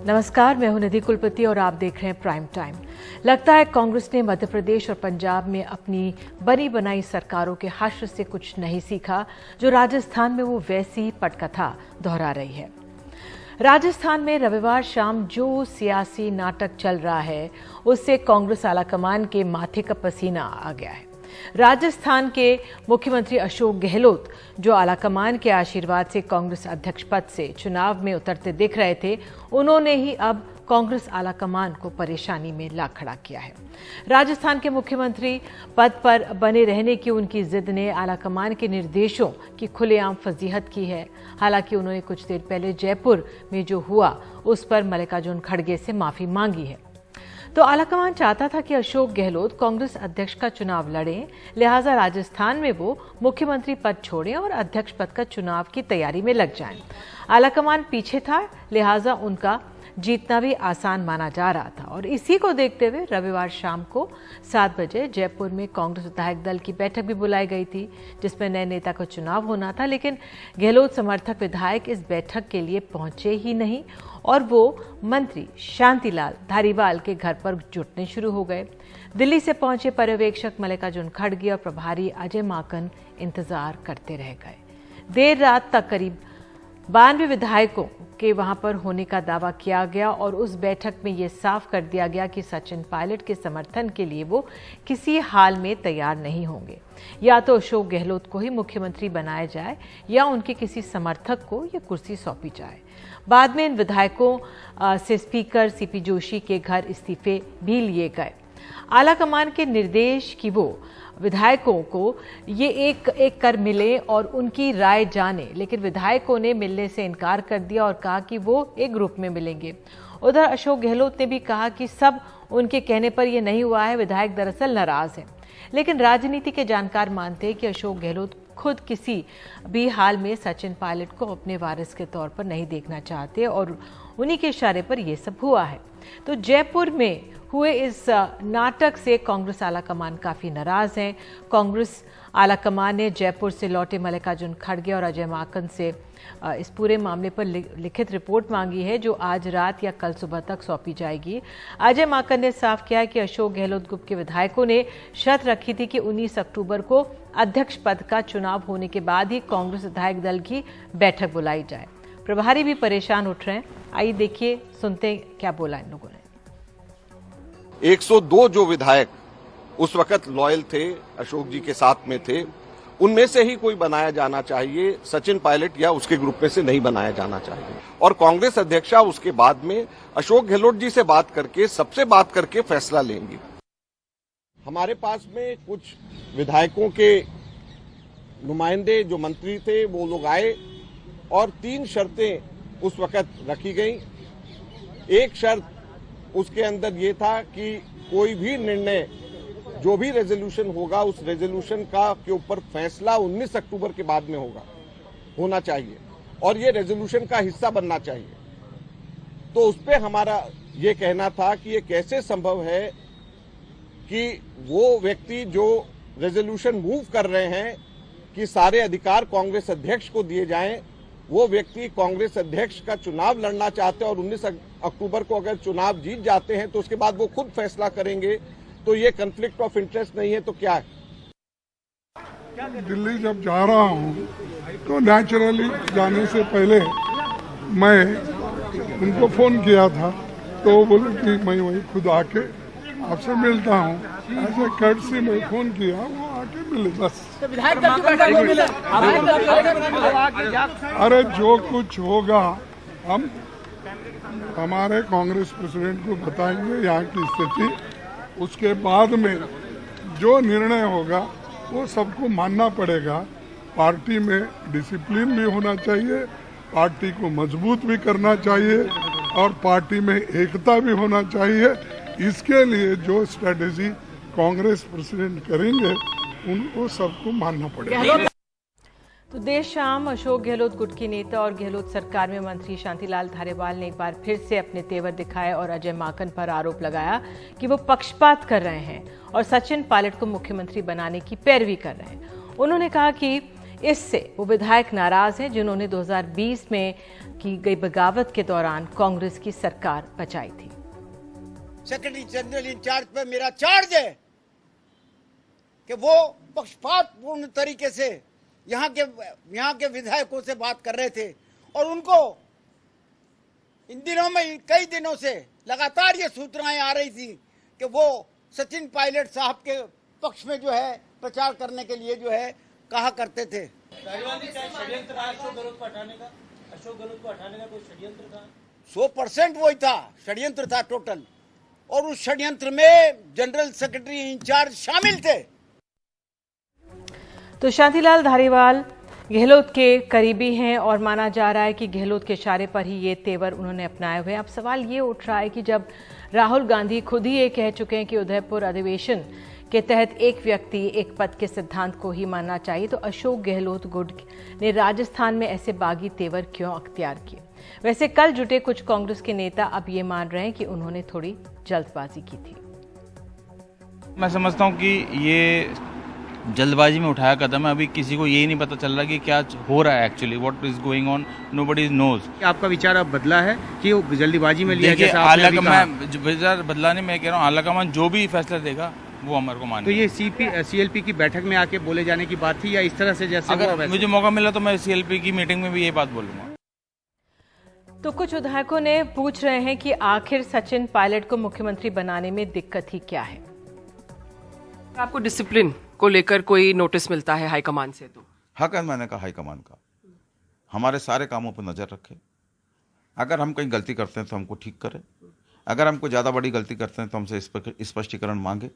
नमस्कार, मैं हूं निधि कुलपति और आप देख रहे हैं प्राइम टाइम। लगता है कांग्रेस ने मध्य प्रदेश और पंजाब में अपनी बनी बनाई सरकारों के हश्र से कुछ नहीं सीखा, जो राजस्थान में वो वैसी पटकथा दोहरा रही है। राजस्थान में रविवार शाम जो सियासी नाटक चल रहा है, उससे कांग्रेस आलाकमान के माथे का पसीना आ गया है। राजस्थान के मुख्यमंत्री अशोक गहलोत, जो आलाकमान के आशीर्वाद से कांग्रेस अध्यक्ष पद से चुनाव में उतरते दिख रहे थे, उन्होंने ही अब कांग्रेस आलाकमान को परेशानी में ला खड़ा किया है। राजस्थान के मुख्यमंत्री पद पर बने रहने की उनकी जिद ने आलाकमान के निर्देशों की खुलेआम फजीहत की है। हालांकि उन्होंने कुछ देर पहले जयपुर में जो हुआ, उस पर मल्लिकार्जुन खड़गे से माफी मांगी है। तो आलाकमान चाहता था कि अशोक गहलोत कांग्रेस अध्यक्ष का चुनाव लड़ें, लिहाजा राजस्थान में वो मुख्यमंत्री पद छोड़ें और अध्यक्ष पद का चुनाव की तैयारी में लग जाएं। आलाकमान पीछे था, लिहाजा उनका जीतना भी आसान माना जा रहा था और इसी को देखते हुए रविवार शाम को 7 बजे जयपुर में कांग्रेस विधायक दल की बैठक भी बुलाई गई थी, जिसमें नए नेता का चुनाव होना था। लेकिन गहलोत समर्थक विधायक इस बैठक के लिए पहुंचे ही नहीं और वो मंत्री शांतिलाल धारीवाल के घर पर जुटने शुरू हो गए। दिल्ली से पहुंचे पर्यवेक्षक मल्लिकार्जुन खड़गे और प्रभारी अजय माकन इंतजार करते रह गए। देर रात तक करीब 92 विधायकों के वहां पर होने का दावा किया गया और उस बैठक में ये साफ कर दिया गया कि सचिन पायलट के समर्थन के लिए वो किसी हाल में तैयार नहीं होंगे। या तो अशोक गहलोत को ही मुख्यमंत्री बनाया जाए या उनके किसी समर्थक को ये कुर्सी सौंपी जाए। बाद में इन विधायकों से स्पीकर सीपी जोशी के घर इस्तीफे भी लिए गए। आलाकमान के निर्देश कि वो विधायकों को ये एक एक कर मिले और उनकी राय जाने, लेकिन विधायकों ने मिलने से इनकार कर दिया और कहा कि वो एक ग्रुप में मिलेंगे। उधर अशोक गहलोत ने भी कहा कि सब उनके कहने पर यह नहीं हुआ है, विधायक दरअसल नाराज हैं। लेकिन राजनीति के जानकार मानते हैं कि अशोक गहलोत खुद किसी भी हाल में सचिन पायलट को अपने वारिस के तौर पर नहीं देखना चाहते और उन्हीं के इशारे पर यह सब हुआ है। तो जयपुर में हुए इस नाटक से कांग्रेस आलाकमान काफी नाराज हैं। कांग्रेस आलाकमान ने जयपुर से लौटे मल्लिकार्जुन खड़गे और अजय माकन से इस पूरे मामले पर लिखित रिपोर्ट मांगी है, जो आज रात या कल सुबह तक सौंपी जाएगी। अजय माकन ने साफ किया है कि अशोक गहलोत ग्रुप के विधायकों ने शर्त रखी थी कि 19 अक्टूबर को अध्यक्ष पद का चुनाव होने के बाद ही कांग्रेस विधायक दल की बैठक बुलाई जाए। प्रभारी भी परेशान उठ रहे हैं। आइए देखिए, सुनते क्या बोला इन लोगों ने। 102 जो विधायक उस वक्त लॉयल थे, अशोक जी के साथ में थे, उनमें से ही कोई बनाया जाना चाहिए। सचिन पायलट या उसके ग्रुप में से नहीं बनाया जाना चाहिए। और कांग्रेस अध्यक्षा उसके बाद में अशोक गहलोत जी से बात करके, सबसे बात करके फैसला लेंगी। हमारे पास में कुछ विधायकों के नुमाइंदे जो मंत्री थे, वो लोग आए और 3 शर्तें उस वक्त रखी गई। एक शर्त उसके अंदर ये था कि कोई भी निर्णय, जो भी रेजोल्यूशन होगा, उस रेजोल्यूशन का के ऊपर फैसला 19 अक्टूबर के बाद में होना चाहिए और ये रेजोल्यूशन का हिस्सा बनना चाहिए। तो उस पे हमारा ये कहना था कि ये कैसे संभव है कि वो व्यक्ति जो रेजोल्यूशन मूव कर रहे हैं कि सारे अधिकार कांग्रेस अध्यक्ष को दिए जाएं, वो व्यक्ति कांग्रेस अध्यक्ष का चुनाव लड़ना चाहते हैं और 19 अक्टूबर को अगर चुनाव जीत जाते हैं तो उसके बाद वो खुद फैसला करेंगे। तो ये कॉन्फ्लिक्ट ऑफ इंटरेस्ट नहीं है तो क्या है? दिल्ली जब जा रहा हूँ तो नेचुरली जाने से पहले मैं उनको फोन किया था, तो वो बोले कि मैं वही खुद आके आपसे मिलता हूँ। ऐसे कर्टसी में फोन किया, वो आके मिले बस। अरे जो कुछ होगा हम हमारे कांग्रेस प्रेसिडेंट को बताएंगे यहाँ की स्थिति। उसके बाद में जो निर्णय होगा वो सबको मानना पड़ेगा। पार्टी में डिसिप्लिन भी होना चाहिए, पार्टी को मजबूत भी करना चाहिए और पार्टी में एकता भी होना चाहिए। इसके लिए जो स्ट्रेटेजी कांग्रेस प्रेसिडेंट करेंगे उनको सबको मानना पड़ेगा। तो देर शाम अशोक गहलोत गुट के नेता और गहलोत सरकार में मंत्री शांतिलाल धारीवाल ने एक बार फिर से अपने तेवर दिखाए और अजय माकन पर आरोप लगाया कि वो पक्षपात कर रहे हैं और सचिन पायलट को मुख्यमंत्री बनाने की पैरवी कर रहे हैं। उन्होंने कहा कि इससे वो विधायक नाराज हैं जिन्होंने 2020 में की गई बगावत के दौरान कांग्रेस की सरकार बचाई थी। सेक्रेटरी जनरल इंचार्ज पे मेरा चार्ज है कि वो पक्षपातपूर्ण तरीके से यहाँ के विधायकों से बात कर रहे थे और उनको इन दिनों में कई दिनों से लगातार ये सूचनाएं आ रही थी कि वो सचिन पायलट साहब के पक्ष में जो है प्रचार करने के लिए जो है कहा करते थे। षड्यंत्र था अशोक गहलोत को हटाने का, अशोक गहलोत को हटाने का कोई षड्यंत्र था? 100% वही था, षड्यंत्र था टोटल, और उस षड्यंत्र में जनरल सेक्रेटरी इंचार्ज शामिल थे। तो शांतिलाल धारीवाल गहलोत के करीबी हैं और माना जा रहा है कि गहलोत के इशारे पर ही ये तेवर उन्होंने अपनाए हुए हैं। अब सवाल ये उठ रहा है कि जब राहुल गांधी खुद ही ये कह चुके हैं कि उदयपुर अधिवेशन के तहत एक व्यक्ति एक पद के सिद्धांत को ही मानना चाहिए, तो अशोक गहलोत गुट ने राजस्थान में ऐसे बागी तेवर क्यों अख्तियार किए? वैसे कल जुटे कुछ कांग्रेस के नेता अब ये मान रहे हैं कि उन्होंने थोड़ी जल्दबाजी की थी। मैं समझता हूँ कि ये जल्दबाजी में उठाया कदम है। अभी किसी को यही नहीं पता चल रहा कि क्या हो रहा है actually, what is going on, nobody knows. आपका विचार अब बदला है कि वो जल्दीबाजी में लिया गया? आला कमान विचार बदला नहीं, मैं कह रहा हूँ आला कमान जो भी फैसला देगा वो हमारे को माने। तो ये सीएलपी की बैठक में आके बोले जाने की बात थी या इस तरह से जैसे अगर मुझे मौका मिला तो मैं सीएलपी की मीटिंग में भी ये बात बोलूंगा। तो कुछ विधायकों ने पूछ रहे हैं कि आखिर सचिन पायलट को मुख्यमंत्री बनाने में दिक्कत ही क्या है? आपको डिसिप्लिन को लेकर कोई नोटिस मिलता है हाईकमान से? तो हक है मैंने कहा हाईकमान का हमारे सारे कामों पर नजर रखे। अगर हम कहीं गलती करते हैं तो हमको ठीक करें, अगर हम कोई ज़्यादा बड़ी गलती करते हैं तो हमसे स्पष्टीकरण मांगे,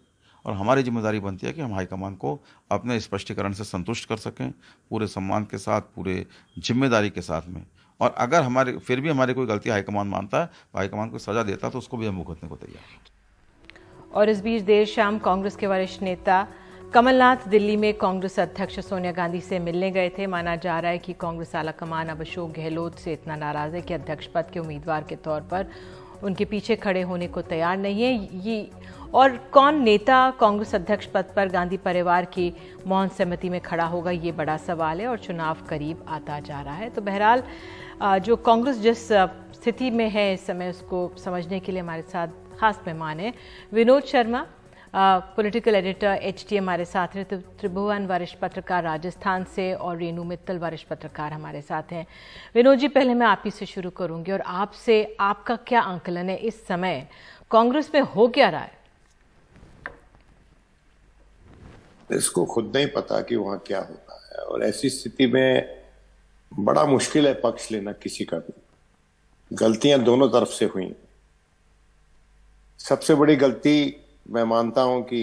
और हमारी जिम्मेदारी बनती है कि हम हाईकमान को अपने स्पष्टीकरण से संतुष्ट कर सकें, पूरे सम्मान के साथ, पूरे जिम्मेदारी के साथ में। और अगर फिर भी हमारी कोई गलती हाईकमान मानता है तो हाईकमान को सजा देता है तो उसको भी हम भुगतने को तैयार हैं। और इस बीच देर शाम कांग्रेस के वरिष्ठ नेता कमलनाथ दिल्ली में कांग्रेस अध्यक्ष सोनिया गांधी से मिलने गए थे। माना जा रहा है कि कांग्रेस आलाकमान अब अशोक गहलोत से इतना नाराज है कि अध्यक्ष पद के उम्मीदवार के तौर पर उनके पीछे खड़े होने को तैयार नहीं है। ये और कौन नेता कांग्रेस अध्यक्ष पद पर गांधी परिवार की मौन सहमति में खड़ा होगा, ये बड़ा सवाल है और चुनाव करीब आता जा रहा है। तो बहरहाल जो कांग्रेस जिस स्थिति में है इस समय, उसको समझने के लिए हमारे साथ खास मेहमान हैं Vinod Sharma, political editor HT हमारे साथ हैं, त्रिभुवन वरिष्ठ पत्रकार राजस्थान से, और रेणु मित्तल वरिष्ठ पत्रकार हमारे साथ हैं। विनोद जी, पहले मैं आप ही से शुरू करूंगी और आपसे आपका क्या आंकलन है इस समय कांग्रेस में हो क्या रहा है? इसको खुद नहीं पता कि वहां क्या होता है, और ऐसी स्थिति में बड़ा मुश्किल है पक्ष लेना किसी का भी। गलतियां दोनों तरफ से हुई। सबसे बड़ी गलती मैं मानता हूं कि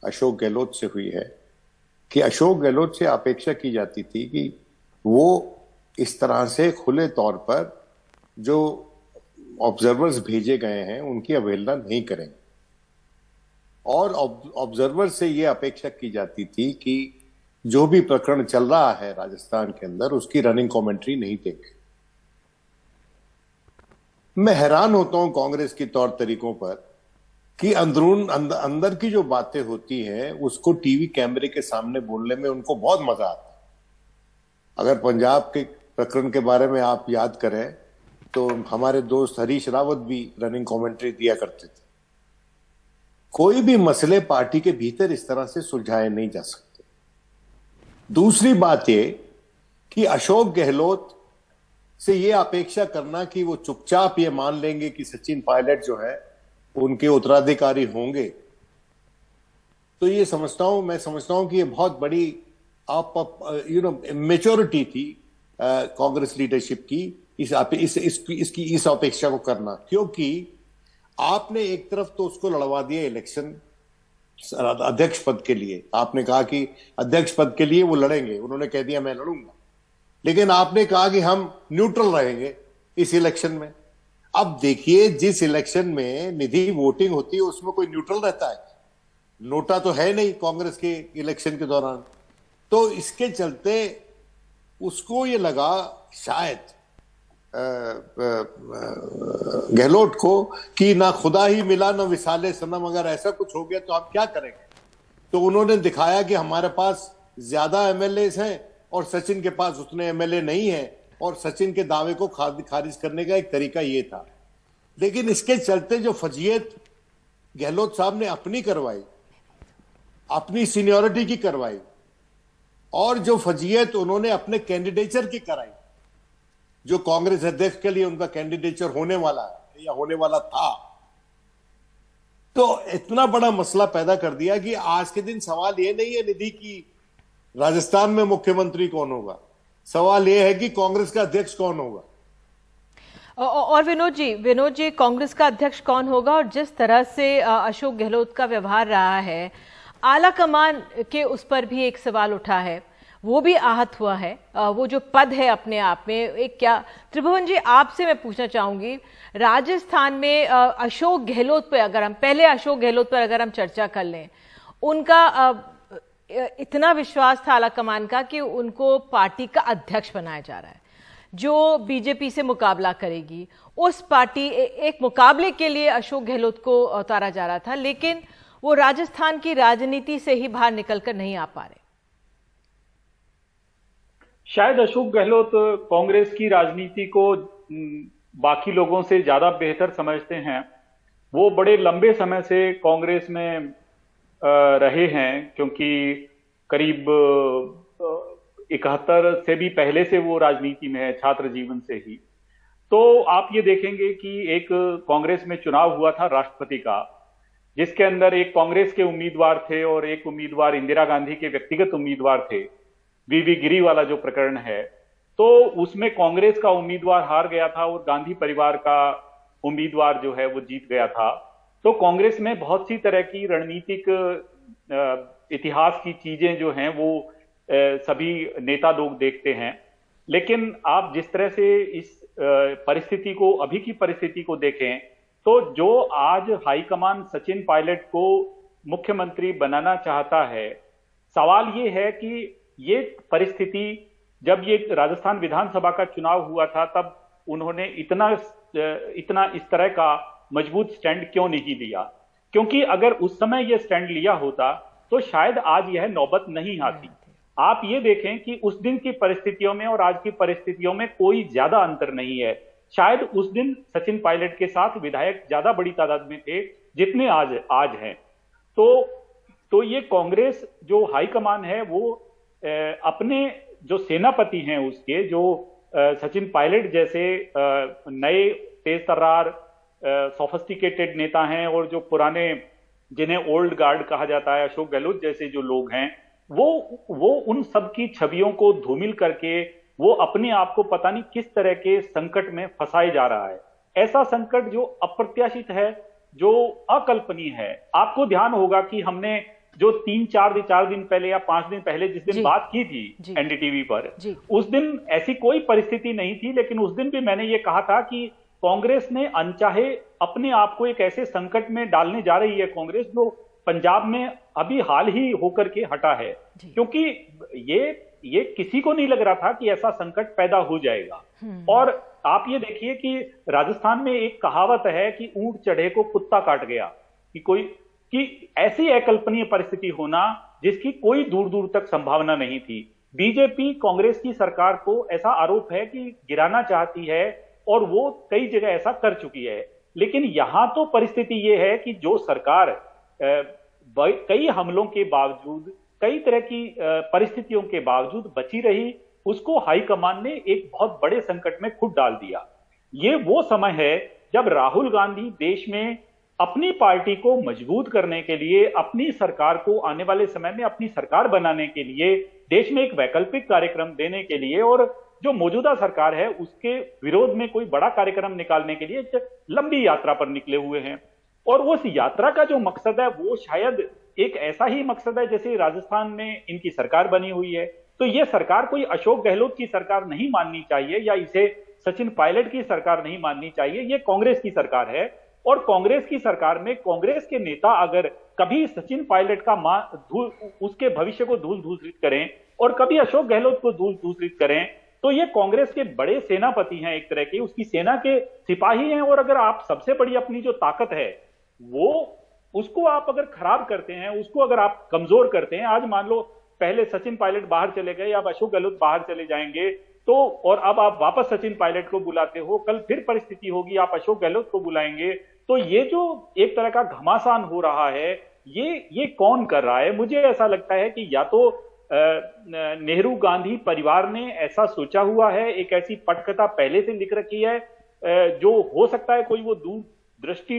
अशोक गहलोत से हुई है कि अशोक गहलोत से अपेक्षा की जाती थी कि वो इस तरह से खुले तौर पर जो ऑब्जर्वर्स भेजे गए हैं उनकी अवहेलना नहीं करेंगे, और ऑब्जर्वर से ये अपेक्षा की जाती थी कि जो भी प्रकरण चल रहा है राजस्थान के अंदर उसकी रनिंग कमेंट्री नहीं देंगे। मैं हैरान होता हूं कांग्रेस की तौर तरीकों पर कि अंदर की जो बातें होती हैं उसको टीवी कैमरे के सामने बोलने में उनको बहुत मजा आता है। अगर पंजाब के प्रकरण के बारे में आप याद करें तो हमारे दोस्त हरीश रावत भी रनिंग कमेंट्री दिया करते थे। कोई भी मसले पार्टी के भीतर इस तरह से सुलझाए नहीं जा सकते। दूसरी बात ये कि अशोक गहलोत से ये अपेक्षा करना कि वो चुपचाप ये मान लेंगे कि सचिन पायलट जो है उनके उत्तराधिकारी होंगे, तो ये मैं समझता हूं कि ये बहुत बड़ी मेच्योरिटी थी कांग्रेस लीडरशिप की इस अपेक्षा को करना, क्योंकि आपने एक तरफ तो उसको लड़वा दिया इलेक्शन अध्यक्ष पद के लिए। आपने कहा कि अध्यक्ष पद के लिए वो लड़ेंगे, उन्होंने कह दिया मैं लड़ूंगा, लेकिन आपने कहा कि हम न्यूट्रल रहेंगे इस इलेक्शन में। अब देखिए, जिस इलेक्शन में निधि वोटिंग होती है उसमें कोई न्यूट्रल रहता है? नोटा तो है नहीं कांग्रेस के इलेक्शन के दौरान। तो इसके चलते उसको ये लगा शायद गहलोत को कि ना खुदा ही मिला ना विसाले सनम, अगर ऐसा कुछ हो गया तो आप क्या करेंगे। तो उन्होंने दिखाया कि हमारे पास ज्यादा MLAs हैं और सचिन के पास उतने एमएलए नहीं है, और सचिन के दावे को खारिज करने का एक तरीका ये था। लेकिन इसके चलते जो फजीयत गहलोत साहब ने अपनी करवाई, अपनी सीनियरिटी की करवाई, और जो फजीयत उन्होंने अपने कैंडिडेचर की कराई, जो कांग्रेस अध्यक्ष के लिए उनका कैंडिडेचर होने वाला है या होने वाला था, तो इतना बड़ा मसला पैदा कर दिया कि आज के दिन सवाल ये नहीं है निधि की राजस्थान में मुख्यमंत्री कौन होगा, सवाल ये है कि कांग्रेस का अध्यक्ष कौन होगा। और विनोद जी कांग्रेस का अध्यक्ष कौन होगा, और जिस तरह से अशोक गहलोत का व्यवहार रहा है, आला कमान के उस पर भी एक सवाल उठा है, वो भी आहत हुआ है। वो जो पद है अपने आप में एक, क्या त्रिभुवन जी आपसे मैं पूछना चाहूंगी, राजस्थान में अशोक गहलोत पर अगर हम चर्चा कर लें, उनका इतना विश्वास था आला कमान का कि उनको पार्टी का अध्यक्ष बनाया जा रहा है, जो बीजेपी से मुकाबला करेगी, उस पार्टी एक मुकाबले के लिए अशोक गहलोत को उतारा जा रहा था, लेकिन वो राजस्थान की राजनीति से ही बाहर निकलकर नहीं आ पा रहे। शायद अशोक गहलोत कांग्रेस की राजनीति को बाकी लोगों से ज्यादा बेहतर समझते हैं। वो बड़े लंबे समय से कांग्रेस में रहे हैं, क्योंकि करीब 71 से भी पहले से वो राजनीति में है, छात्र जीवन से ही। तो आप ये देखेंगे कि एक कांग्रेस में चुनाव हुआ था राष्ट्रपति का, जिसके अंदर एक कांग्रेस के उम्मीदवार थे और एक उम्मीदवार इंदिरा गांधी के व्यक्तिगत उम्मीदवार थे, वीवी गिरी वाला जो प्रकरण है। तो उसमें कांग्रेस का उम्मीदवार हार गया था और गांधी परिवार का उम्मीदवार जो है वो जीत गया था। तो कांग्रेस में बहुत सी तरह की रणनीतिक इतिहास की चीजें जो हैं वो सभी नेता लोग देखते हैं। लेकिन आप जिस तरह से इस परिस्थिति को, अभी की परिस्थिति को देखें, तो जो आज हाईकमान सचिन पायलट को मुख्यमंत्री बनाना चाहता है, सवाल ये है कि ये परिस्थिति, जब ये राजस्थान विधानसभा का चुनाव हुआ था, तब उन्होंने इतना इस तरह का मजबूत स्टैंड क्यों नहीं लिया? क्योंकि अगर उस समय ये स्टैंड लिया होता तो शायद आज यह नौबत नहीं आती। आप ये देखें कि उस दिन की परिस्थितियों में और आज की परिस्थितियों में कोई ज्यादा अंतर नहीं है। शायद उस दिन सचिन पायलट के साथ विधायक ज्यादा बड़ी तादाद में थे जितने आज हैं। तो ये कांग्रेस जो हाईकमान है वो अपने जो सेनापति हैं उसके, जो सचिन पायलट जैसे नए तेज तर्रार सोफिस्टिकेटेड नेता हैं, और जो पुराने जिन्हें ओल्ड गार्ड कहा जाता है, अशोक गहलोत जैसे जो लोग हैं, वो उन सब की छवियों को धूमिल करके वो अपने आप को पता नहीं किस तरह के संकट में फंसाए जा रहा है। ऐसा संकट जो अप्रत्याशित है, जो अकल्पनीय है। आपको ध्यान होगा कि हमने जो 4 दिन पहले या 5 दिन पहले जिस दिन बात की थी एनडीटीवी पर, उस दिन ऐसी कोई परिस्थिति नहीं थी, लेकिन उस दिन भी मैंने ये कहा था कि कांग्रेस ने अनचाहे अपने आप को एक ऐसे संकट में डालने जा रही है कांग्रेस, जो पंजाब में अभी हाल ही होकर के हटा है। क्योंकि ये किसी को नहीं लग रहा था कि ऐसा संकट पैदा हो जाएगा। और आप ये देखिए कि राजस्थान में एक कहावत है कि ऊंट चढ़े को कुत्ता काट गया, कि ऐसी अकल्पनीय परिस्थिति होना जिसकी कोई दूर दूर तक संभावना नहीं थी। बीजेपी कांग्रेस की सरकार को ऐसा आरोप है कि गिराना चाहती है, और वो कई जगह ऐसा कर चुकी है। लेकिन यहां तो परिस्थिति ये है कि जो सरकार कई हमलों के बावजूद, कई तरह की परिस्थितियों के बावजूद बची रही, उसको हाईकमान ने एक बहुत बड़े संकट में खुद डाल दिया। ये वो समय है जब राहुल गांधी देश में अपनी पार्टी को मजबूत करने के लिए, अपनी सरकार को आने वाले समय में अपनी सरकार बनाने के लिए, देश में एक वैकल्पिक कार्यक्रम देने के लिए, और जो मौजूदा सरकार है उसके विरोध में कोई बड़ा कार्यक्रम निकालने के लिए एक लंबी यात्रा पर निकले हुए हैं। और उस यात्रा का जो मकसद है वो शायद एक ऐसा ही मकसद है जैसे राजस्थान में इनकी सरकार बनी हुई है। तो ये सरकार कोई अशोक गहलोत की सरकार नहीं माननी चाहिए, या इसे सचिन पायलट की सरकार नहीं माननी चाहिए। ये कांग्रेस की सरकार है, और कांग्रेस की सरकार में कांग्रेस के नेता अगर कभी सचिन पायलट का उसके भविष्य को धूल दूषित करें और कभी अशोक गहलोत को धूल दूषित करें, तो ये कांग्रेस के बड़े सेनापति हैं, एक तरह के उसकी सेना के सिपाही हैं। और अगर आप सबसे बड़ी अपनी जो ताकत है वो उसको आप अगर खराब करते हैं, उसको अगर आप कमजोर करते हैं, आज मान लो पहले सचिन पायलट बाहर चले गए, अब अशोक गहलोत बाहर चले जाएंगे, तो और अब आप वापस सचिन पायलट को बुलाते हो, कल फिर परिस्थिति होगी आप अशोक गहलोत को बुलाएंगे, तो ये जो एक तरह का घमासान हो रहा है, ये कौन कर रहा है? मुझे ऐसा लगता है कि या तो नेहरू गांधी परिवार ने ऐसा सोचा हुआ है, एक ऐसी पटकथा पहले से लिख रखी है, जो हो सकता है कोई वो दूरदृष्टि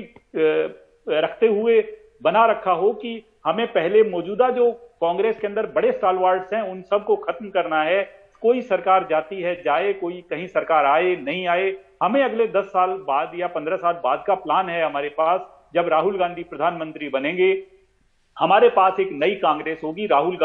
रखते हुए बना रखा हो कि हमें पहले मौजूदा जो कांग्रेस के अंदर बड़े स्टालवार्ड्स हैं उन सबको खत्म करना है, कोई सरकार जाती है जाए, कोई कहीं सरकार आए नहीं आए, हमें अगले 10 साल बाद या 15 साल बाद का प्लान है हमारे पास। जब राहुल गांधी प्रधानमंत्री बनेंगे, हमारे पास एक नई कांग्रेस होगी, राहुल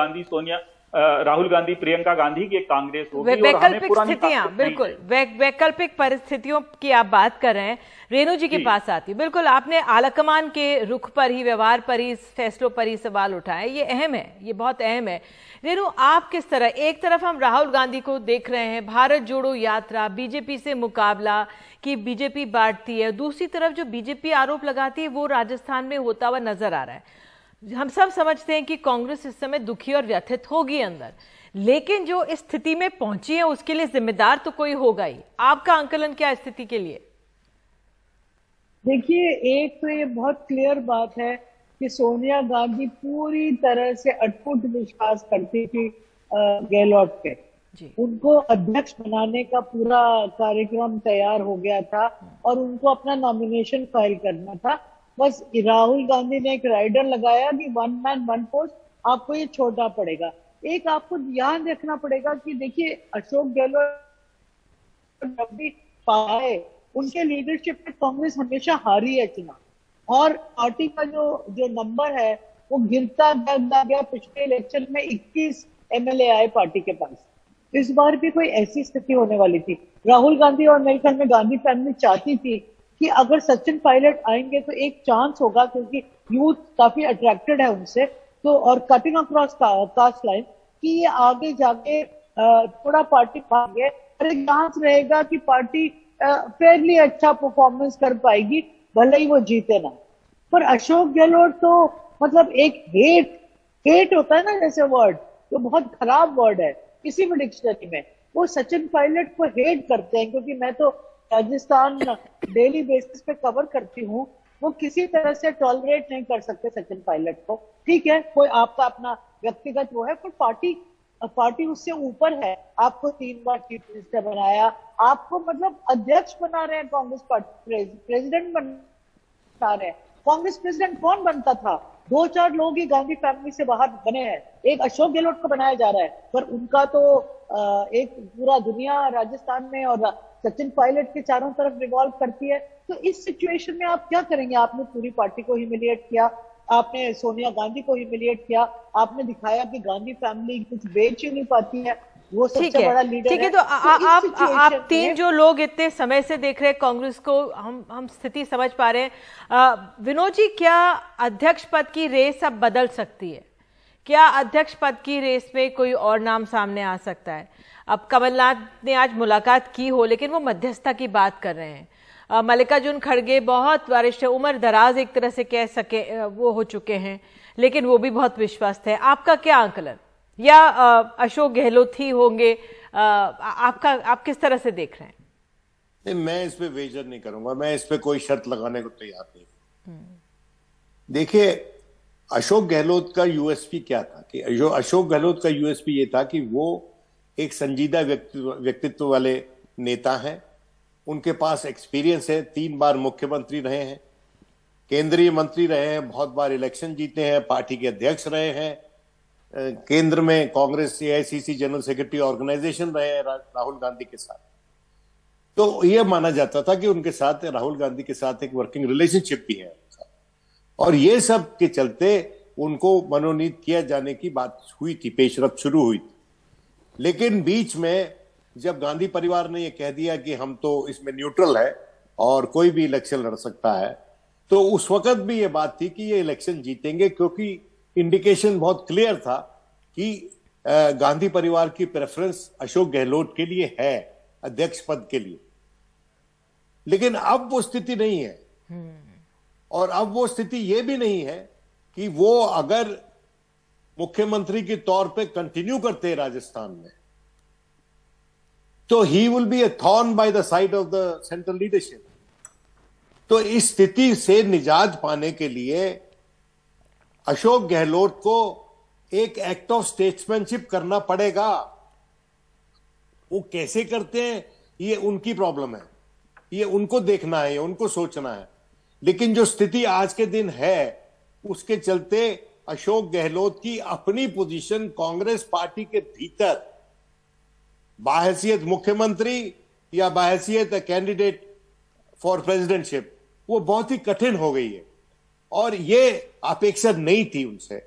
गांधी प्रियंका गांधी की एक कांग्रेस होगी। वैकल्पिक स्थितियां, बिल्कुल वैकल्पिक परिस्थितियों की आप बात कर रहे हैं, रेणु जी के पास आती है। बिल्कुल, आपने आलाकमान के रुख पर ही, व्यवहार पर ही, फैसलों पर ही सवाल उठाए, ये अहम है, ये बहुत अहम है। रेणु, आप किस तरह, एक तरफ हम राहुल गांधी को देख रहे हैं, भारत जोड़ो यात्रा, बीजेपी से मुकाबला कि बीजेपी बांटती है, दूसरी तरफ जो बीजेपी आरोप लगाती है वो राजस्थान में होता हुआ नजर आ रहा है। हम सब समझते हैं कि कांग्रेस इस समय दुखी और व्यथित होगी अंदर, लेकिन जो इस स्थिति में पहुंची है उसके लिए जिम्मेदार तो कोई होगा ही। आपका आंकलन क्या है स्थिति के लिए? देखिए, एक तो ये बहुत क्लियर बात है कि सोनिया गांधी पूरी तरह से अटूट विश्वास करती थी गहलोत पे। उनको अध्यक्ष बनाने का पूरा कार्यक्रम तैयार हो गया था और उनको अपना नॉमिनेशन फाइल करना था। बस राहुल गांधी ने एक राइडर लगाया कि 1 मैन 1 पोस्ट, आपको ये छोड़ना पड़ेगा। एक आपको ध्यान रखना पड़ेगा कि देखिए, अशोक गहलोत जब भी पाए, उनके लीडरशिप में कांग्रेस हमेशा हारी है चुनाव, और पार्टी का जो नंबर है वो गिरता गया। पिछले इलेक्शन में 21 एमएलए आए पार्टी के पास। इस बार भी कोई ऐसी स्थिति होने वाली थी। राहुल गांधी और मेरे ख्याल में गांधी फैमिली चाहती थी कि अगर सचिन पायलट आएंगे तो एक चांस होगा, क्योंकि यूथ काफी अट्रैक्टेड है उनसे, तो और कटिंग अक्रॉस कास्ट लाइन, कि ये आगे जाके थोड़ा पार्टी भागे और एक चांस रहेगा कि पार्टी फेयरली अच्छा परफॉर्मेंस कर पाएगी, भले ही वो जीते ना। पर अशोक गहलोत तो मतलब एक हेट होता है ना जैसे वर्ड, तो बहुत खराब वर्ड है किसी भी डिक्शनरी में। वो सचिन पायलट को हेट करते हैं, क्योंकि मैं तो राजस्थान डेली बेसिस पे कवर करती हूँ, वो किसी तरह से टॉलरेट नहीं कर सकते सचिन पायलट को। ठीक है, कोई आपका अपना व्यक्तिगत वो है, पर पार्टी उससे ऊपर है। आपको 3 बार चीफ मिनिस्टर बनाया, आपको मतलब अध्यक्ष बना रहे हैं कांग्रेस पार्टी, प्रेसिडेंट बना रहे हैं। कांग्रेस प्रेसिडेंट कौन बनता था? 2-4 लोग ही गांधी फैमिली से बाहर बने हैं, एक अशोक गहलोत को बनाया जा रहा है, पर उनका तो एक पूरा दुनिया राजस्थान में और सचिन पायलट के चारों तरफ रिवॉल्व करती है। तो इस सिचुएशन में आप क्या करेंगे? आपने पूरी पार्टी को ह्यूमिलिएट किया, आपने सोनिया गांधी को ह्यूमिलिएट किया, आपने दिखाया कि गांधी फैमिली कुछ बेच ही नहीं पाती है, वो सबसे बड़ा लीडर है। ठीक है, तो आप 3 जो लोग इतने समय से देख रहे हैं कांग्रेस को, हम स्थिति समझ पा रहे हैं। विनोद जी, क्या अध्यक्ष पद की रेस अब बदल सकती है? क्या अध्यक्ष पद की रेस में कोई और नाम सामने आ सकता है? अब कमलनाथ ने आज मुलाकात की हो, लेकिन वो मध्यस्थता की बात कर रहे हैं। मल्लिकार्जुन खड़गे बहुत वरिष्ठ, उम्र दराज एक तरह से कह सके वो हो चुके हैं, लेकिन वो भी बहुत विश्वस्त है। आपका क्या आंकलन, या अशोक गहलोत ही होंगे? आप किस तरह से देख रहे हैं? नहीं, मैं इस पे वेजर नहीं करूंगा, मैं इस पे कोई शर्त लगाने को तैयार नहीं। देखिए, अशोक गहलोत का यूएसपी क्या था कि अशोक गहलोत का यूएसपी ये था कि वो एक संजीदा व्यक्तित्व वाले नेता हैं, उनके पास एक्सपीरियंस है, 3 बार मुख्यमंत्री रहे हैं, केंद्रीय मंत्री रहे हैं, बहुत बार इलेक्शन जीते हैं, पार्टी के अध्यक्ष रहे हैं, केंद्र में Congress AICC general secretary organisation रहे हैं राहुल गांधी के साथ। तो यह माना जाता था कि उनके साथ, राहुल गांधी के साथ एक वर्किंग रिलेशनशिप भी है, और ये सब के चलते उनको मनोनीत किया जाने की बात हुई थी, पेशरफ शुरू हुई थी। लेकिन बीच में जब गांधी परिवार ने ये कह दिया कि हम तो इसमें न्यूट्रल है और कोई भी इलेक्शन लड़ सकता है, तो उस वक्त भी ये बात थी कि ये इलेक्शन जीतेंगे, क्योंकि इंडिकेशन बहुत क्लियर था कि गांधी परिवार की प्रेफरेंस अशोक गहलोत के लिए है अध्यक्ष पद के लिए। लेकिन अब वो स्थिति नहीं है, और अब वो स्थिति ये भी नहीं है कि वो अगर मुख्यमंत्री के तौर पे कंटिन्यू करते हैं राजस्थान में, तो he will be A thorn by the side of the central leadership. तो इस स्थिति से निजात पाने के लिए अशोक गहलोत को एक एक्ट ऑफ स्टेट्समैनशिप करना पड़ेगा। वो कैसे करते हैं ये उनकी प्रॉब्लम है, ये उनको देखना है, ये उनको सोचना है। लेकिन जो स्थिति आज के दिन है उसके चलते अशोक गहलोत की अपनी पोजीशन कांग्रेस पार्टी के भीतर बाहैसियत मुख्यमंत्री या बाहैसियत कैंडिडेट फॉर प्रेसिडेंटशिप वो बहुत ही कठिन हो गई है, और ये अपेक्षा नहीं थी उनसे।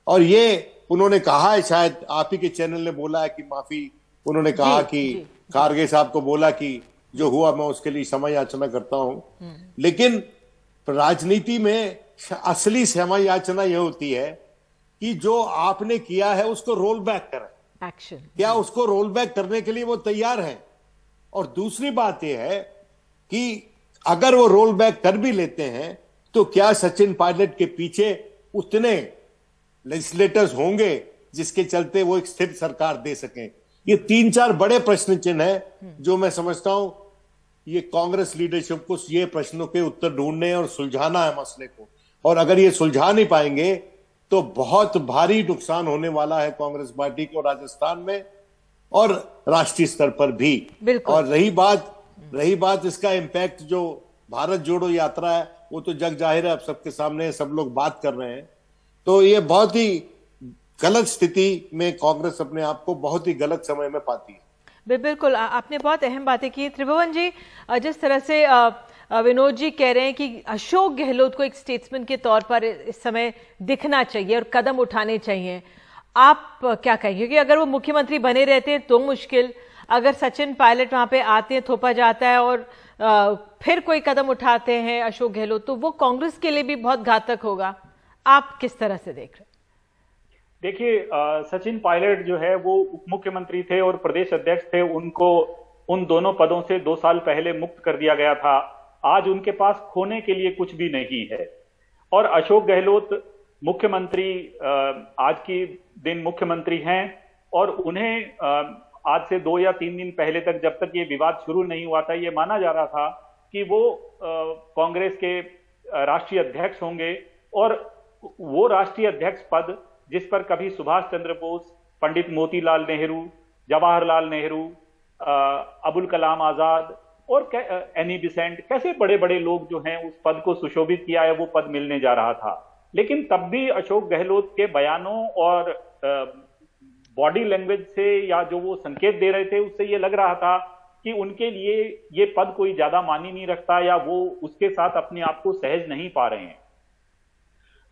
और ये उन्होंने कहा है, शायद आप ही के चैनल ने बोला है कि माफी, उन्होंने कहा कि खारगे साहब को बोला कि जो हुआ मैं उसके लिए क्षमा याचना करता हूं। लेकिन राजनीति में असली क्षमा याचना यह होती है कि जो आपने किया है उसको रोल बैक करें, एक्शन। क्या उसको रोल बैक करने के लिए वो तैयार हैं? और दूसरी बात यह है कि अगर वो रोल बैक कर भी लेते हैं तो क्या सचिन पायलट के पीछे उतने लेजिस्लेटर्स होंगे जिसके चलते वो एक स्थिर सरकार दे सकें? ये 3-4 बड़े प्रश्न चिन्ह हैं जो मैं समझता हूं ये कांग्रेस लीडरशिप को ये प्रश्नों के उत्तर ढूंढने और सुलझाना है मसले को। और अगर ये सुलझा नहीं पाएंगे तो बहुत भारी नुकसान होने वाला है कांग्रेस पार्टी को राजस्थान में और राष्ट्रीय स्तर पर भी। और रही बात इसका इम्पैक्ट जो भारत जोड़ो यात्रा है वो तो जग जाहिर है, अब सबके सामने सब लोग बात कर रहे हैं। तो ये बहुत ही गलत स्थिति में कांग्रेस अपने आप को बहुत ही गलत समय में पाती है। बिल्कुल, आपने बहुत अहम बातें की। त्रिभुवन जी, जिस तरह से विनोद जी कह रहे हैं कि अशोक गहलोत को एक स्टेट्समैन के तौर पर इस समय दिखना चाहिए और कदम उठाने चाहिए, आप क्या कहेंगे? कि अगर वो मुख्यमंत्री बने रहते हैं तो मुश्किल, अगर सचिन पायलट वहां पे आते हैं, थोपा जाता है और फिर कोई कदम उठाते हैं अशोक गहलोत, तो वो कांग्रेस के लिए भी बहुत घातक होगा। आप किस तरह से देख रहे हैं? देखिए, सचिन पायलट जो है वो उप मुख्यमंत्री थे और प्रदेश अध्यक्ष थे, उनको उन दोनों पदों से 2 साल पहले मुक्त कर दिया गया था। आज उनके पास खोने के लिए कुछ भी नहीं है। और अशोक गहलोत मुख्यमंत्री आज के दिन मुख्यमंत्री हैं और उन्हें आज से 2 या 3 दिन पहले तक, जब तक ये विवाद शुरू नहीं हुआ था, ये माना जा रहा था कि वो कांग्रेस के राष्ट्रीय अध्यक्ष होंगे। और वो राष्ट्रीय अध्यक्ष पद जिस पर कभी सुभाष चंद्र बोस, पंडित मोतीलाल नेहरू, जवाहरलाल नेहरू, अबुल कलाम आजाद और एनी बेसेंट, कैसे बड़े बड़े लोग जो हैं उस पद को सुशोभित किया है, वो पद मिलने जा रहा था। लेकिन तब भी अशोक गहलोत के बयानों और बॉडी लैंग्वेज से या जो वो संकेत दे रहे थे उससे ये लग रहा था कि उनके लिए ये पद कोई ज्यादा मानी नहीं रखता या वो उसके साथ अपने आप को सहज नहीं पा रहे हैं।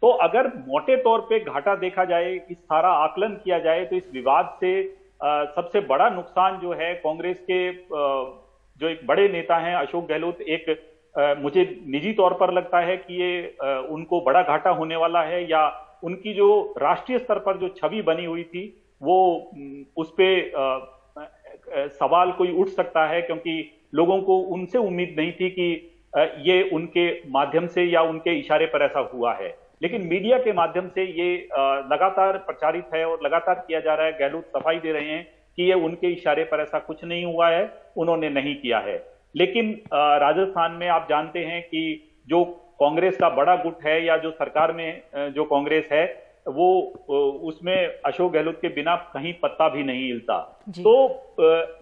तो अगर मोटे तौर पे घाटा देखा जाए, इस सारा आकलन किया जाए, तो इस विवाद से सबसे बड़ा नुकसान जो है कांग्रेस के जो एक बड़े नेता हैं अशोक गहलोत, एक मुझे निजी तौर पर लगता है कि ये उनको बड़ा घाटा होने वाला है, या उनकी जो राष्ट्रीय स्तर पर जो छवि बनी हुई थी वो उस पे सवाल कोई उठ सकता है, क्योंकि लोगों को उनसे उम्मीद नहीं थी कि ये उनके माध्यम से या उनके इशारे पर ऐसा हुआ है। लेकिन मीडिया के माध्यम से ये लगातार प्रचारित है और लगातार किया जा रहा है। गहलोत सफाई दे रहे हैं कि ये उनके इशारे पर ऐसा कुछ नहीं हुआ है, उन्होंने नहीं किया है। लेकिन राजस्थान में आप जानते हैं कि जो कांग्रेस का बड़ा गुट है या जो सरकार में जो कांग्रेस है वो उसमें अशोक गहलोत के बिना कहीं पत्ता भी नहीं हिलता। तो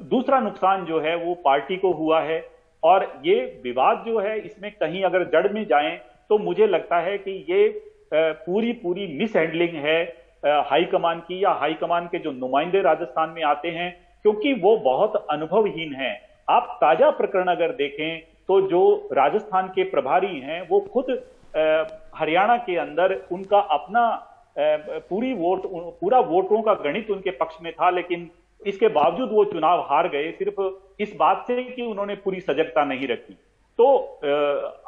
दूसरा नुकसान जो है वो पार्टी को हुआ है। और ये विवाद जो है इसमें कहीं अगर जड़ में जाएं तो मुझे लगता है कि ये पूरी मिसहैंडलिंग है हाईकमान की, या हाईकमान के जो नुमाइंदे राजस्थान में आते हैं, क्योंकि वो बहुत अनुभवहीन हैं। आप ताजा प्रकरण अगर देखें तो जो राजस्थान के प्रभारी हैं वो खुद हरियाणा के अंदर उनका अपना पूरा वोटों का गणित उनके पक्ष में था, लेकिन इसके बावजूद वो चुनाव हार गए सिर्फ इस बात से कि उन्होंने पूरी सजगता नहीं रखी। तो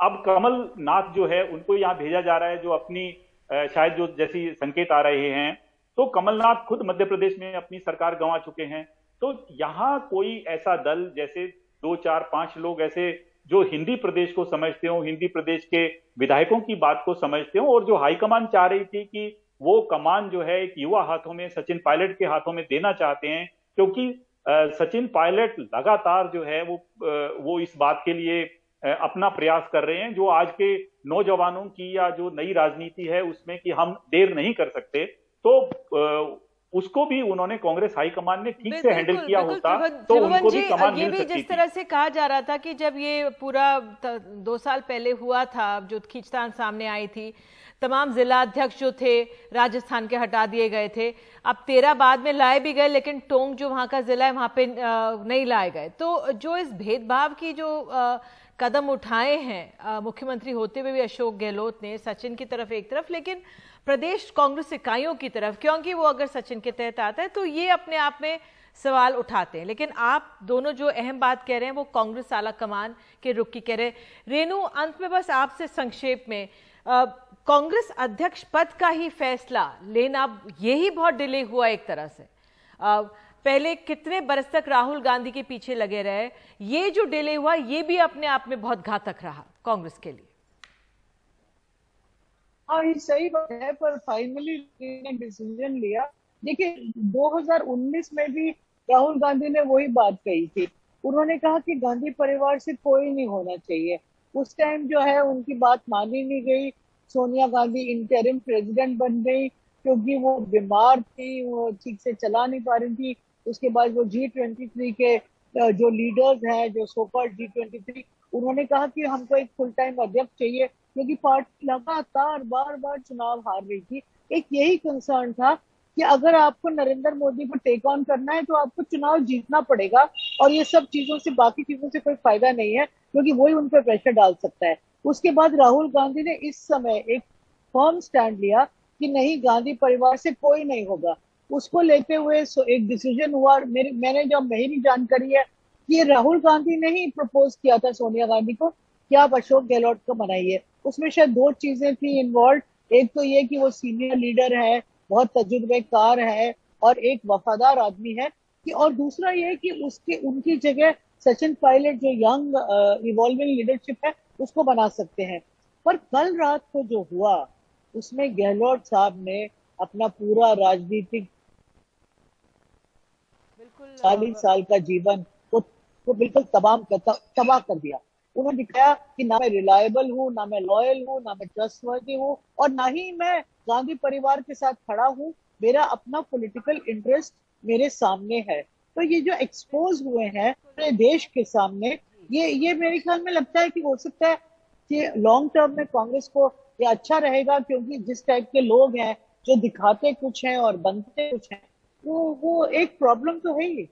अब कमलनाथ जो है उनको यहां भेजा जा रहा है, जो अपनी शायद जो जैसी संकेत आ रहे हैं, तो कमलनाथ खुद मध्य प्रदेश में अपनी सरकार गंवा चुके हैं। तो यहां कोई ऐसा दल, जैसे 2, 4, 5 लोग ऐसे जो हिंदी प्रदेश को समझते हो, हिंदी प्रदेश के विधायकों की बात को समझते हो, और जो हाईकमान चाह रही थी कि वो कमान जो है एक युवा हाथों में, सचिन पायलट के हाथों में देना चाहते हैं, क्योंकि सचिन पायलट लगातार जो है वो इस बात के लिए अपना प्रयास कर रहे हैं, जो आज के नौजवानों की या जो नई राजनीति है उसमें कि हम देर नहीं कर सकते, तो उसको भी उन्होंने कांग्रेस हाईकमान ने ठीक से हैंडल किया होता तो उनको भी कमान मिल सकती थी। जिस तरह से कहा जा रहा था कि जब ये पूरा 2 साल पहले हुआ था, जो खींचतान सामने आई थी, तमाम जिला अध्यक्ष जो थे राजस्थान के हटा दिए गए थे, अब 13 बाद में लाए भी गए, लेकिन टोंक जो वहां का जिला है वहां पे नहीं लाए गए। तो जो इस भेदभाव की जो कदम उठाए हैं मुख्यमंत्री होते हुए भी अशोक गहलोत ने, सचिन की तरफ एक तरफ, लेकिन प्रदेश कांग्रेस इकाइयों की तरफ, क्योंकि वो अगर सचिन के तहत आता है तो ये अपने आप में सवाल उठाते हैं। लेकिन आप दोनों जो अहम बात कह रहे हैं वो कांग्रेस आला कमान के रुख की कह रहे हैं। रेणु, अंत में बस आपसे संक्षेप में, कांग्रेस अध्यक्ष पद का ही फैसला लेना, यही बहुत डिले हुआ एक तरह से। पहले कितने बरस तक राहुल गांधी के पीछे लगे रहे, ये जो डिले हुआ ये भी अपने आप में बहुत घातक रहा कांग्रेस के लिए। हाँ, ये सही बात है, पर फाइनली डिसीजन लिया। देखिए 2019 में भी राहुल गांधी ने वही बात कही थी। उन्होंने कहा कि गांधी परिवार से कोई नहीं होना चाहिए। उस टाइम जो है उनकी बात मानी नहीं गई। सोनिया गांधी इंटरिम प्रेसिडेंट बन गई क्योंकि वो बीमार थी, वो ठीक से चला नहीं पा रही थी। उसके बाद वो G23 के जो लीडर्स हैं, जो सोकॉल्ड G23, उन्होंने कहा कि हमको एक फुल टाइम अध्यक्ष चाहिए, क्योंकि पार्टी लगातार बार बार चुनाव हार रही थी। एक यही कंसर्न था कि अगर आपको नरेंद्र मोदी को टेक ऑन करना है तो आपको चुनाव जीतना पड़ेगा, और ये सब चीजों से, बाकी चीजों से कोई फायदा नहीं है, क्योंकि वही उन पर प्रेशर डाल सकता है। उसके बाद राहुल गांधी ने इस समय एक फर्म स्टैंड लिया कि नहीं, गांधी परिवार से कोई नहीं होगा। उसको लेते हुए एक डिसीजन हुआ। मैंने जो मेरी जानकारी है कि ये राहुल गांधी ने ही प्रपोज किया था सोनिया गांधी को कि आप अशोक गहलोत को बनाइए। उसमें शायद 2 चीजें थी इन्वॉल्व। एक तो ये कि वो सीनियर लीडर है, बहुत तजुर्बेकार है और एक वफादार आदमी है, कि और दूसरा ये कि उनकी जगह सचिन पायलट जो यंग इवॉल्विंग लीडरशिप है उसको बना सकते हैं। पर कल रात को जो हुआ उसमें गहलोत साहब ने अपना पूरा राजनीतिक 40 साल का जीवन को बिल्कुल तबाह कर दिया। उन्होंने दिखाया कि ना मैं रिलायबल हूँ, ना मैं लॉयल हूँ, ना मैं ट्रस्टवर्दी हूँ, और ना ही मैं गांधी परिवार के साथ खड़ा हूँ। मेरा अपना पॉलिटिकल इंटरेस्ट मेरे सामने है। तो ये जो एक्सपोज हुए हैं पूरे देश के सामने, ये मेरे ख्याल में लगता है कि हो सकता है कि लॉन्ग टर्म में कांग्रेस को ये अच्छा रहेगा, क्योंकि जिस टाइप के लोग हैं जो दिखाते कुछ हैं और बनते कुछ हैं, वो एक प्रॉब्लम तो है ही।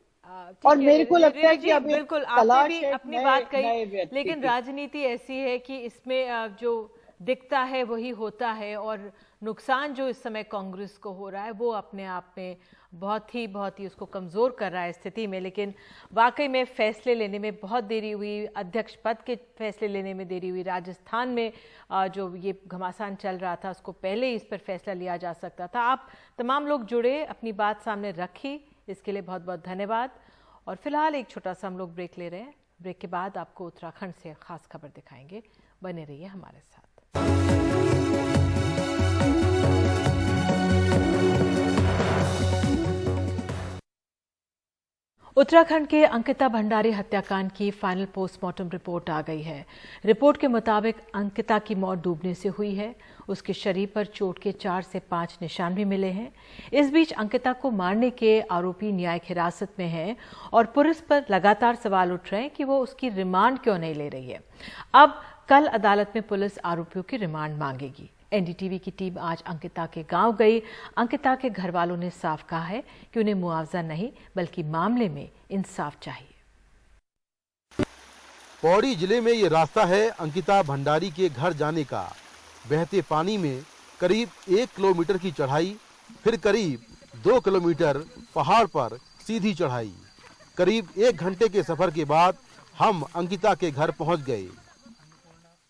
और मेरे को लगता है कि अभी बिल्कुल आपने भी अपनी बात कही, लेकिन राजनीति ऐसी है कि इसमें जो दिखता है वही होता है, और नुकसान जो इस समय कांग्रेस को हो रहा है वो अपने आप में बहुत ही उसको कमज़ोर कर रहा है स्थिति में। लेकिन वाकई में फैसले लेने में बहुत देरी हुई, अध्यक्ष पद के फैसले लेने में देरी हुई। राजस्थान में जो ये घमासान चल रहा था उसको पहले ही इस पर फैसला लिया जा सकता था। आप तमाम लोग जुड़े, अपनी बात सामने रखी, इसके लिए बहुत बहुत धन्यवाद। और फिलहाल एक छोटा सा हम लोग ब्रेक ले रहे हैं। ब्रेक के बाद आपको उत्तराखंड से खास खबर दिखाएंगे, बने रहिए हमारे साथ। उत्तराखंड के अंकिता भंडारी हत्याकांड की फाइनल पोस्टमार्टम रिपोर्ट आ गई है। रिपोर्ट के मुताबिक अंकिता की मौत डूबने से हुई है। उसके शरीर पर चोट के 4 से 5 निशान भी मिले हैं। इस बीच अंकिता को मारने के आरोपी न्यायिक हिरासत में हैं और पुलिस पर लगातार सवाल उठ रहे हैं कि वो उसकी रिमांड क्यों नहीं ले रही है। अब कल अदालत में पुलिस आरोपियों की रिमांड मांगेगी। एनडीटीवी की टीम आज अंकिता के गांव गई। अंकिता के घर वालों ने साफ कहा है कि उन्हें मुआवजा नहीं बल्कि मामले में इंसाफ चाहिए। पौड़ी जिले में ये रास्ता है अंकिता भंडारी के घर जाने का। बहते पानी में करीब 1 किलोमीटर की चढ़ाई, फिर करीब 2 किलोमीटर पहाड़ पर सीधी चढ़ाई। करीब 1 घंटे के सफर के बाद हम अंकिता के घर पहुंच गए।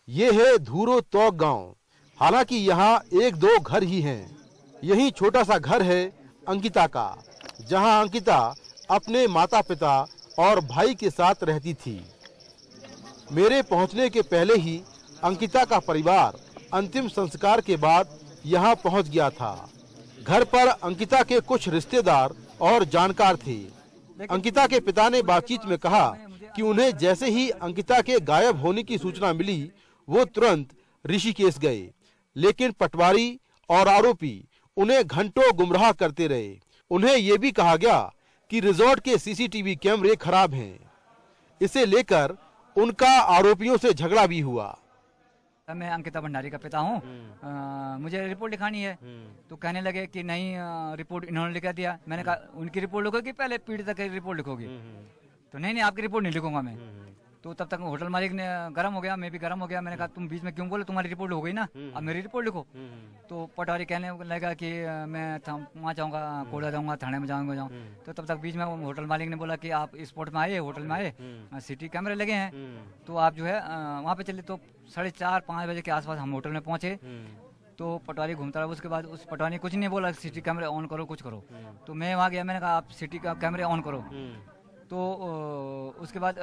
ये है धूरो तोक गांव। हालांकि यहाँ 1-2 घर ही हैं। यही छोटा सा घर है अंकिता का, जहाँ अंकिता अपने माता पिता और भाई के साथ रहती थी। मेरे पहुँचने के पहले ही अंकिता का परिवार अंतिम संस्कार के बाद यहाँ पहुँच गया था। घर पर अंकिता के कुछ रिश्तेदार और जानकार थे। अंकिता के पिता ने बातचीत में कहा कि उन्हें जैसे ही अंकिता के गायब होने की सूचना मिली वो तुरंत ऋषिकेश गए, लेकिन पटवारी और आरोपी उन्हें घंटों गुमराह करते रहे। उन्हें ये भी कहा गया कि रिजॉर्ट के सीसीटीवी कैमरे खराब हैं। इसे लेकर उनका आरोपियों से झगड़ा भी हुआ। मैं अंकिता भंडारी का पिता हूँ, मुझे रिपोर्ट लिखानी है। तो कहने लगे कि नहीं, रिपोर्ट इन्होंने लिखा दिया। मैंने कहा उनकी रिपोर्ट लिखोगी पहले पीड़िता की रिपोर्ट लिखोगी? तो नहीं आपकी रिपोर्ट नहीं लिखूंगा मैं। तो तब तक होटल मालिक ने गर्म हो गया, मैं भी गर्म हो गया। मैंने कहा तुम बीच में क्यों बोले, तुम्हारी रिपोर्ट हो गई ना, अब मेरी रिपोर्ट लिखो। तो पटवारी कहने लगा कि मैं वहाँ जाऊँगा, कोड़ा जाऊँगा, थाने में जाऊँगा। तो तब तक बीच में होटल मालिक ने बोला कि आप स्पॉट में आए, होटल में आए, सीटी कैमरे लगे हैं, तो आप जो है वहाँ पे चले। तो 4:30-5 बजे के आसपास हम होटल में पहुँचे। तो पटवारी घूमता रहा। उसके बाद उस पटवारी ने कुछ नहीं बोला, सीटी कैमरे ऑन करो, कुछ करो। तो मैं वहाँ गया, मैंने कहा आप सीटी कैमरे ऑन करो। तो उसके बाद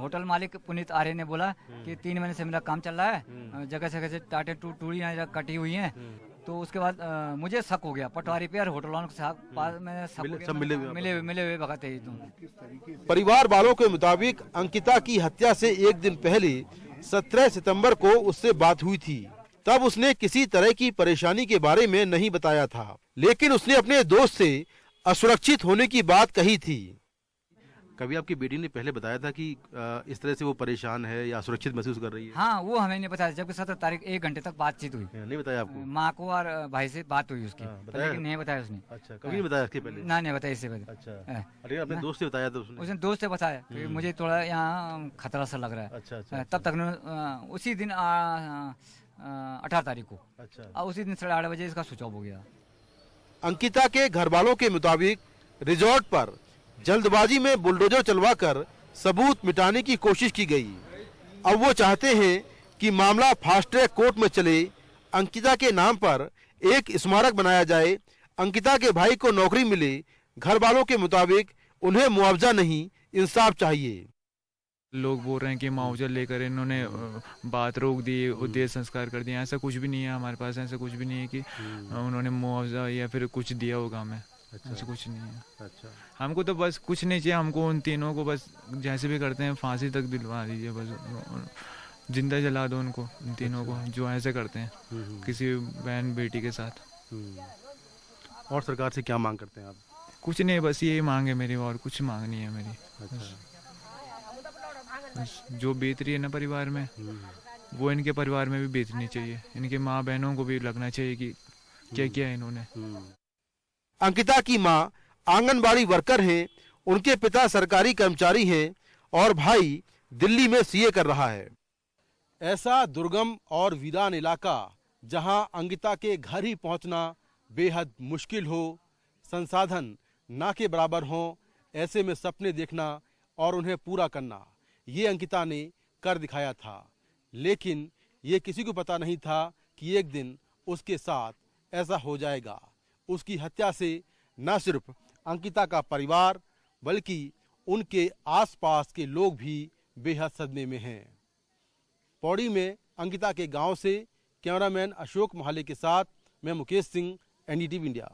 होटल मालिक पुनीत आर्य ने बोला कि 3 महीने से मेरा काम चल रहा है, जगह जगह से टाटे टूड़ी कटी हुई हैं। तो उसके बाद मुझे शक हो गया पटवारी पे और होटल वालों के साथ में शक हो गया, मिले हुए भगाते ही। तो परिवार वालों के मुताबिक अंकिता की हत्या से एक दिन पहले 17 सितंबर को उससे बात हुई थी। तब उसने किसी तरह की परेशानी के बारे में नहीं बताया था, लेकिन उसने अपने दोस्त से असुरक्षित होने की बात कही थी। कभी आपकी बेटी ने पहले बताया था कि इस तरह से वो परेशान है या असुरक्षित महसूस कर रही है? हाँ, वो हमें नहीं बताया। जबकि 17 तारीख 1 घंटे तक बातचीत हुई। नहीं बताया आपको? माँ को और भाई से बात हुई उसकी, लेकिन नहीं बताया उसने। अच्छा, कभी नहीं बताया इसके पहले? नहीं बताया इससे पहले। अच्छा, अरे अपने दोस्त से बताया था उसने? उसने दोस्त से बताया कि मुझे थोड़ा यहाँ खतरा सा लग रहा है। अच्छा। तब तक उसी दिन 18 तारीख को, अच्छा, उसी दिन 8:30 बजे इसका स्विच ऑफ हो गया। अंकिता के घर वालों के मुताबिक रिजॉर्ट पर जल्दबाजी में बुलडोजर चलवाकर सबूत मिटाने की कोशिश की गई। अब वो चाहते हैं कि मामला फास्ट ट्रैक कोर्ट में चले, अंकिता के नाम पर एक स्मारक बनाया जाए, अंकिता के भाई को नौकरी मिले। घर वालों के मुताबिक उन्हें मुआवजा नहीं, इंसाफ चाहिए। लोग बोल रहे हैं कि मुआवजा लेकर इन्होंने बात रोक दी, उद्देश्य संस्कार कर दिया। ऐसा कुछ भी नहीं है हमारे पास, ऐसा कुछ भी नहीं है कि उन्होंने मुआवजा या फिर कुछ दिया होगा हमें। अच्छा, ऐसा कुछ नहीं है। अच्छा, हमको तो बस कुछ नहीं चाहिए, हमको उन तीनों को बस जैसे भी करते हैं फांसी तक दिलवा दीजिए, बस जिंदा जला दो उनको, उन तीनों को जो ऐसे करते हैं किसी बहन बेटी के साथ। और सरकार से क्या मांग करते हैं आप? कुछ नहीं, बस यही मांग है मेरी, और कुछ मांग नहीं है मेरी। बस जो बीत रही है ना परिवार में, वो इनके परिवार में भी बीतनी चाहिए। इनके माँ बहनों को भी लगना चाहिए कि क्या किया है इन्होंने। अंकिता की मां आंगनबाड़ी वर्कर हैं, उनके पिता सरकारी कर्मचारी हैं और भाई दिल्ली में सीए कर रहा है। ऐसा दुर्गम और वीरान इलाका जहां अंकिता के घर ही पहुंचना बेहद मुश्किल हो, संसाधन ना के बराबर हों, ऐसे में सपने देखना और उन्हें पूरा करना, ये अंकिता ने कर दिखाया था। लेकिन ये किसी को पता नहीं था कि एक दिन उसके साथ ऐसा हो जाएगा। उसकी हत्या से न सिर्फ अंकिता का परिवार बल्कि उनके आसपास के लोग भी बेहद सदमे में हैं। पौड़ी में अंकिता के गांव से कैमरामैन अशोक महाले के साथ मैं मुकेश सिंह, एनडीटीवी इंडिया।